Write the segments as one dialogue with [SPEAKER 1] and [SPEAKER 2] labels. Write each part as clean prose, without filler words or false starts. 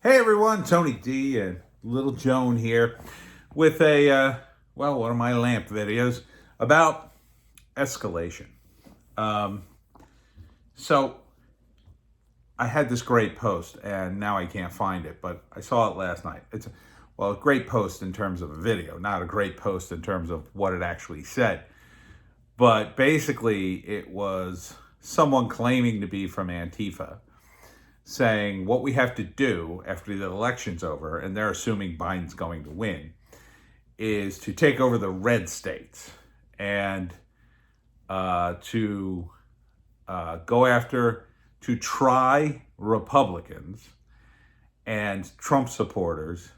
[SPEAKER 1] Hey everyone, Tony D and Little Joan here with one of my lamp videos about escalation. Um, so I had this great post and now I can't find it, but I saw it last night. It's a great post in terms of a video, not a great post in terms of what it actually said. But basically, it was someone claiming to be from Antifa saying what we have to do after the election's over, and they're assuming Biden's going to win, is to take over the red states and to go after, to try Republicans and Trump supporters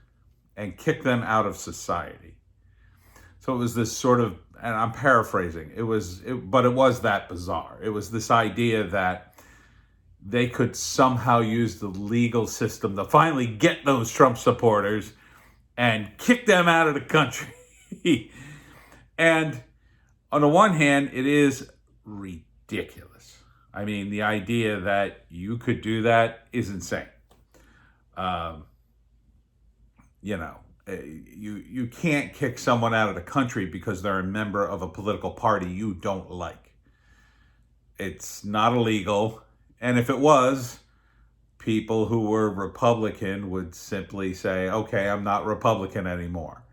[SPEAKER 1] and kick them out of society. So it was this sort of, and I'm paraphrasing, but it was that bizarre. It was this idea that they could somehow use the legal system to finally get those Trump supporters and kick them out of the country. And on the one hand, it is ridiculous. I mean, the idea that you could do that is insane. You can't kick someone out of the country because they're a member of a political party you don't like. It's not illegal. And if it was, people who were Republican would simply say, okay, I'm not Republican anymore.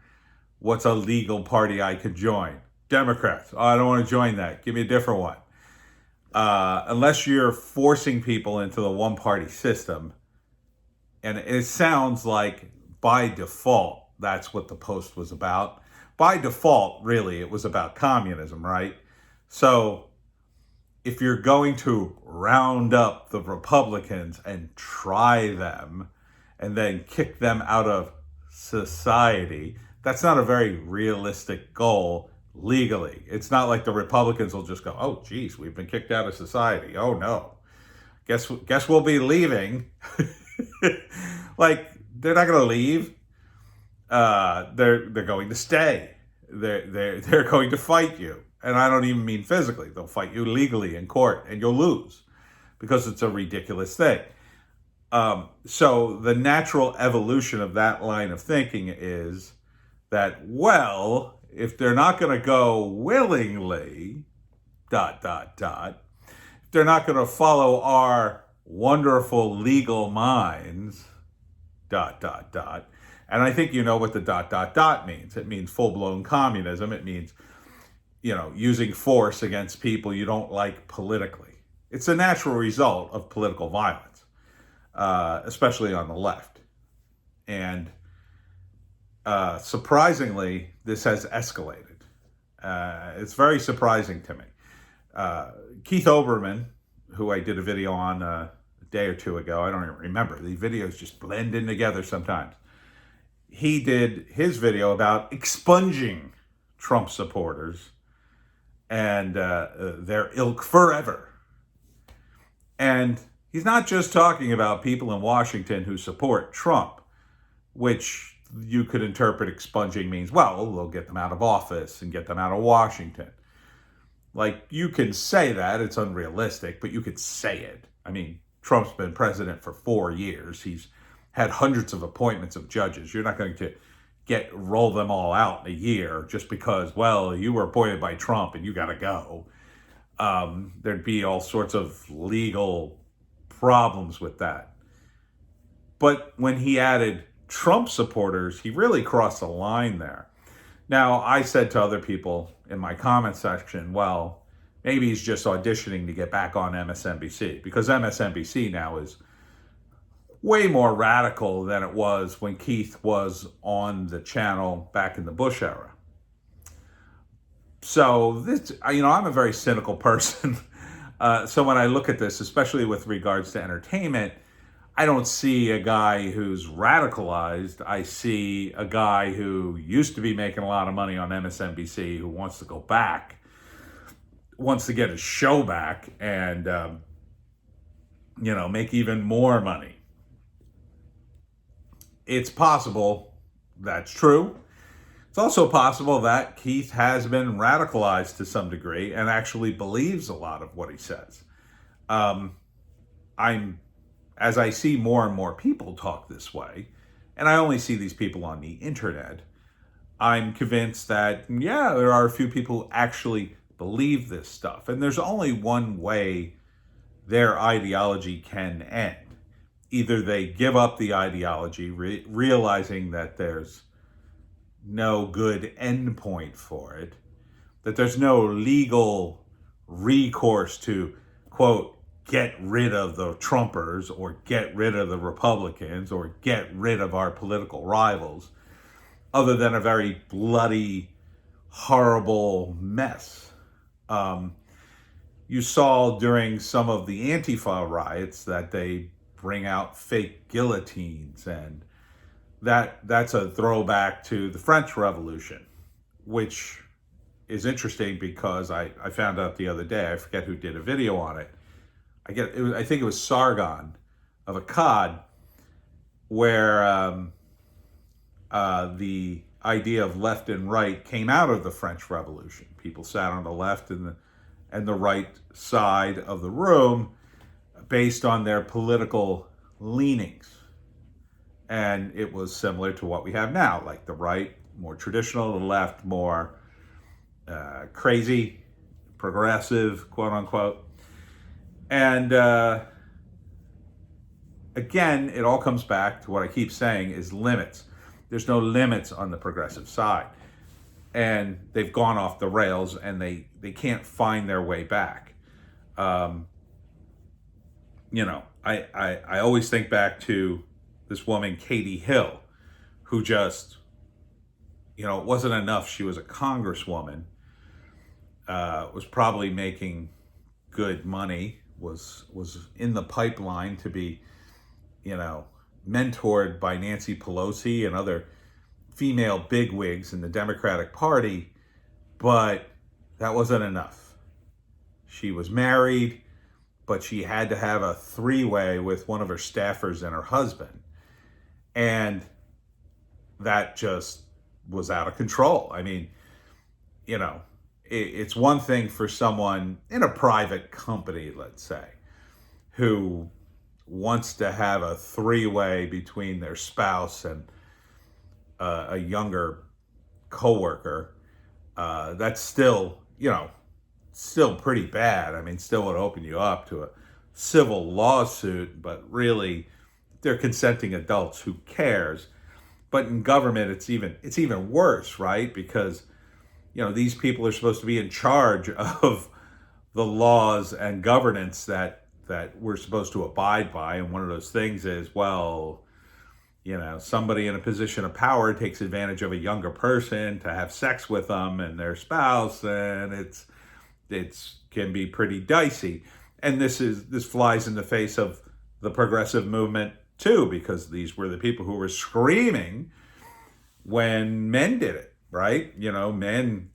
[SPEAKER 1] What's a legal party I could join? Democrats. Oh, I don't want to join that. Give me a different one. Unless you're forcing people into the one-party system. And it sounds like by default, that's what the post was about. By default, really, it was about communism, right? So if you're going to round up the Republicans and try them and then kick them out of society, that's not a very realistic goal legally. It's not like the Republicans will just go, oh, geez, we've been kicked out of society. Oh, no. Guess we'll be leaving. Like, they're not going to leave. They're going to stay. They're going to fight you. And I don't even mean physically. They'll fight you legally in court and you'll lose because it's a ridiculous thing. So the natural evolution of that line of thinking is that, well, if they're not going to go willingly, if they're not going to follow our wonderful legal minds, and I think you know what the means. It means full-blown communism. It means using force against people you don't like politically. It's a natural result of political violence, especially on the left. And surprisingly, this has escalated. It's very surprising to me. Keith Olbermann, who I did a video on a day or two ago, I don't even remember. The videos just blend in together sometimes. He did his video about expunging Trump supporters and their ilk forever. And he's not just talking about people in Washington who support Trump, which you could interpret expunging means, well, they'll get them out of office and get them out of Washington. Like, you can say that, it's unrealistic, but you could say it. I mean, Trump's been president for 4 years. He's had hundreds of appointments of judges. You're not going to roll them all out in a year just because, well, you were appointed by Trump and you got to go. There'd be all sorts of legal problems with that. But when he added Trump supporters, he really crossed a line there. Now, I said to other people in my comment section, well, maybe he's just auditioning to get back on MSNBC, because MSNBC now is way more radical than it was when Keith was on the channel back in the Bush era. So this, I'm a very cynical person. So when I look at this, especially with regards to entertainment, I don't see a guy who's radicalized. I see a guy who used to be making a lot of money on MSNBC who wants to go back, wants to get his show back and, make even more money. It's possible that's true. It's also possible that Keith has been radicalized to some degree and actually believes a lot of what he says. I'm as I see more and more people talk this way, and I only see these people on the internet, I'm convinced that, yeah, there are a few people who actually believe this stuff. And there's only one way their ideology can end. Either they give up the ideology, realizing that there's no good endpoint for it, that there's no legal recourse to, quote, get rid of the Trumpers or get rid of the Republicans or get rid of our political rivals, other than a very bloody, horrible mess. You saw during some of the Antifa riots that they bring out fake guillotines, and that's a throwback to the French Revolution, which is interesting because I found out the other day, I forget who did a video on it. I think it was Sargon of Akkad, where the idea of left and right came out of the French Revolution. People sat on the left and the right side of the room based on their political leanings. And it was similar to what we have now, like the right, more traditional, the left, more crazy, progressive, quote unquote. And again, it all comes back to what I keep saying is limits. There's no limits on the progressive side. And they've gone off the rails and they can't find their way back. I always think back to this woman, Katie Hill, who just, it wasn't enough. She was a congresswoman, was probably making good money, was in the pipeline to be, mentored by Nancy Pelosi and other female bigwigs in the Democratic Party, but that wasn't enough. She was married, but she had to have a three-way with one of her staffers and her husband. And that just was out of control. I mean, it's one thing for someone in a private company, let's say, who wants to have a three-way between their spouse and a younger coworker. That's still, still pretty bad. I mean, still would open you up to a civil lawsuit, but really, they're consenting adults. Who cares? But in government, it's even worse, right? Because these people are supposed to be in charge of the laws and governance that we're supposed to abide by. And one of those things is, well, somebody in a position of power takes advantage of a younger person to have sex with them and their spouse, and it's can be pretty dicey. And this flies in the face of the progressive movement too, because these were the people who were screaming when men did it, right? Men,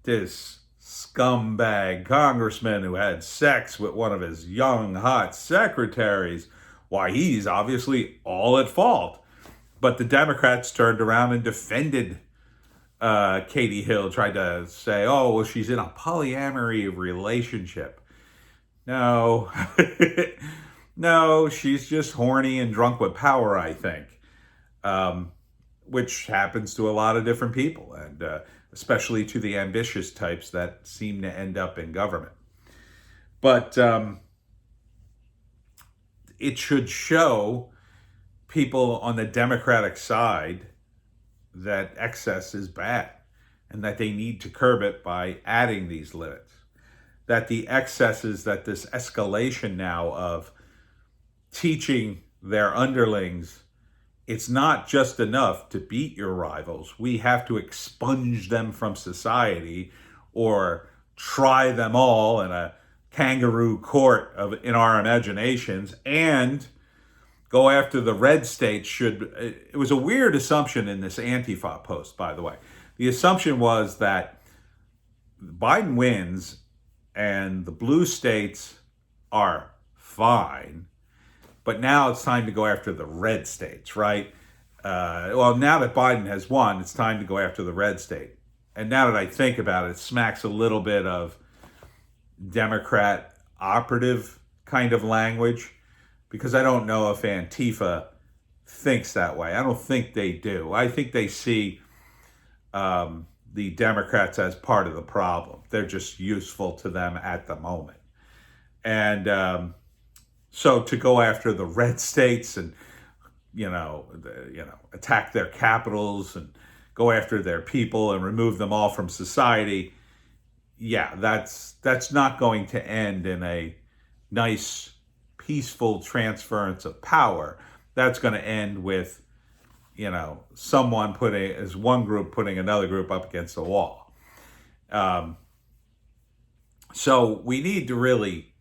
[SPEAKER 1] this scumbag congressman who had sex with one of his young, hot secretaries, why, he's obviously all at fault. But the Democrats turned around and defended Katie Hill, tried to say, she's in a polyamory relationship. No, no, she's just horny and drunk with power, I think, which happens to a lot of different people, and especially to the ambitious types that seem to end up in government. But it should show people on the Democratic side that excess is bad and that they need to curb it by adding these limits. That the excesses, that this escalation now of teaching their underlings, it's not just enough to beat your rivals. We have to expunge them from society or try them all in a kangaroo court in our imaginations and go after the red states. It was a weird assumption in this Antifa post, by the way. The assumption was that Biden wins and the blue states are fine, but now it's time to go after the red states, right? Now that Biden has won, it's time to go after the red state. And now that I think about it, it smacks a little bit of Democrat operative kind of language. because I don't know if Antifa thinks that way. I don't think they do. I think they see the Democrats as part of the problem. They're just useful to them at the moment. And so to go after the red states and attack their capitals and go after their people and remove them all from society, yeah, that's not going to end in a nice, peaceful transference of power. That's going to end with, someone one group putting another group up against the wall. So we need to really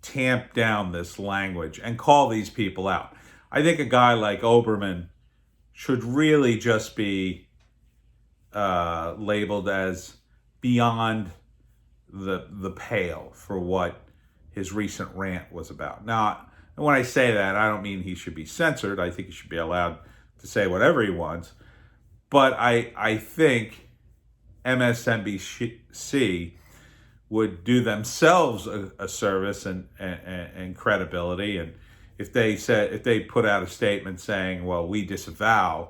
[SPEAKER 1] tamp down this language and call these people out. I think a guy like Oberman should really just be labeled as beyond the pale for what his recent rant was about. Now, when I say that, I don't mean he should be censored. I think he should be allowed to say whatever he wants. But I think MSNBC would do themselves a service and credibility, and if they put out a statement saying, well, we disavow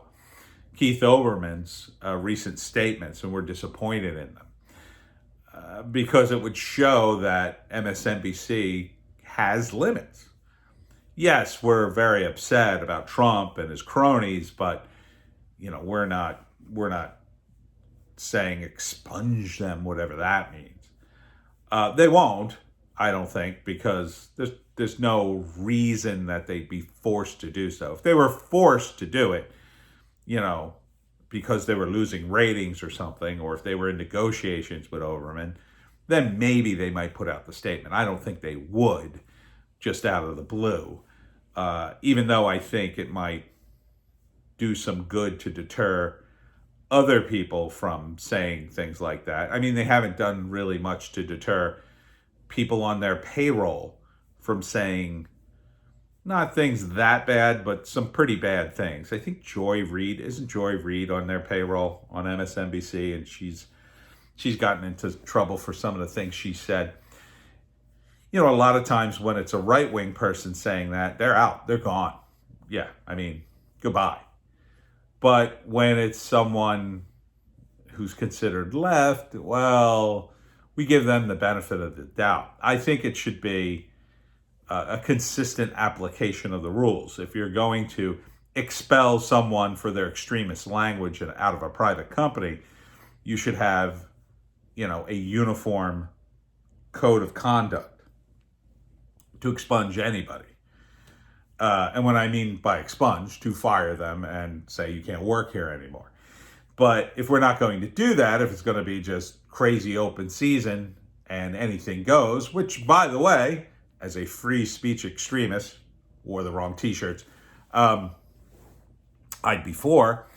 [SPEAKER 1] Keith Olbermann's recent statements and we're disappointed in them, because it would show that MSNBC has limits. Yes, we're very upset about Trump and his cronies, but we're not saying expunge them, whatever that means. They won't, I don't think, because there's no reason that they'd be forced to do so. If they were forced to do it, because they were losing ratings or something, or if they were in negotiations with Oberman, then maybe they might put out the statement. I don't think they would, just out of the blue, even though I think it might do some good to deter other people from saying things like that. I mean, they haven't done really much to deter people on their payroll from saying not things that bad, but some pretty bad things. I think isn't Joy Reid on their payroll on MSNBC, and she's gotten into trouble for some of the things she said. A lot of times when it's a right-wing person saying that, they're out, they're gone. Yeah, I mean, goodbye. But when it's someone who's considered left, well, we give them the benefit of the doubt. I think it should be a consistent application of the rules. If you're going to expel someone for their extremist language out of a private company, you should have, a uniform code of conduct to expunge anybody. And when I mean by expunge, to fire them and say you can't work here anymore. But if we're not going to do that, if it's going to be just crazy open season and anything goes, which, by the way, as a free speech extremist, wore the wrong t-shirts, I'd be for,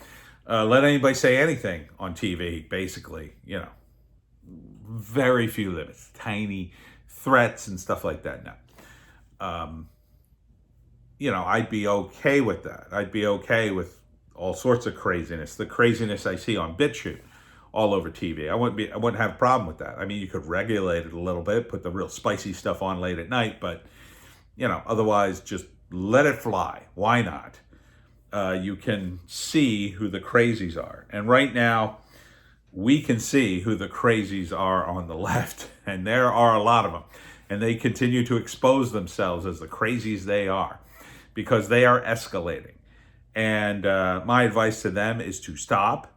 [SPEAKER 1] let anybody say anything on TV, basically, very few limits, tiny threats and stuff like that now. I'd be okay with that. I'd be okay with all sorts of craziness. The craziness I see on BitChute all over TV. I wouldn't have a problem with that. I mean, you could regulate it a little bit, put the real spicy stuff on late at night, but otherwise just let it fly. Why not? You can see who the crazies are. And right now, we can see who the crazies are on the left, and there are a lot of them. And they continue to expose themselves as the crazies they are, because they are escalating. And my advice to them is to stop.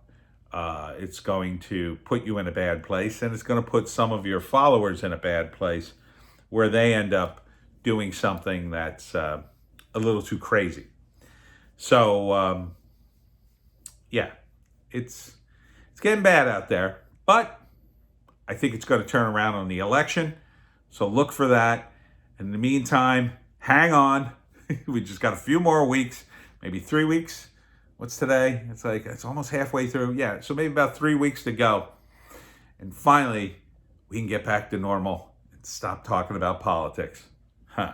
[SPEAKER 1] It's going to put you in a bad place, and it's going to put some of your followers in a bad place where they end up doing something that's a little too crazy. So, yeah, it's getting bad out there, but I think it's going to turn around on the election. So look for that. In the meantime, hang on. We just got a few more weeks, maybe 3 weeks. What's today? It's almost halfway through. Yeah, so maybe about 3 weeks to go. And finally, we can get back to normal and stop talking about politics. Huh.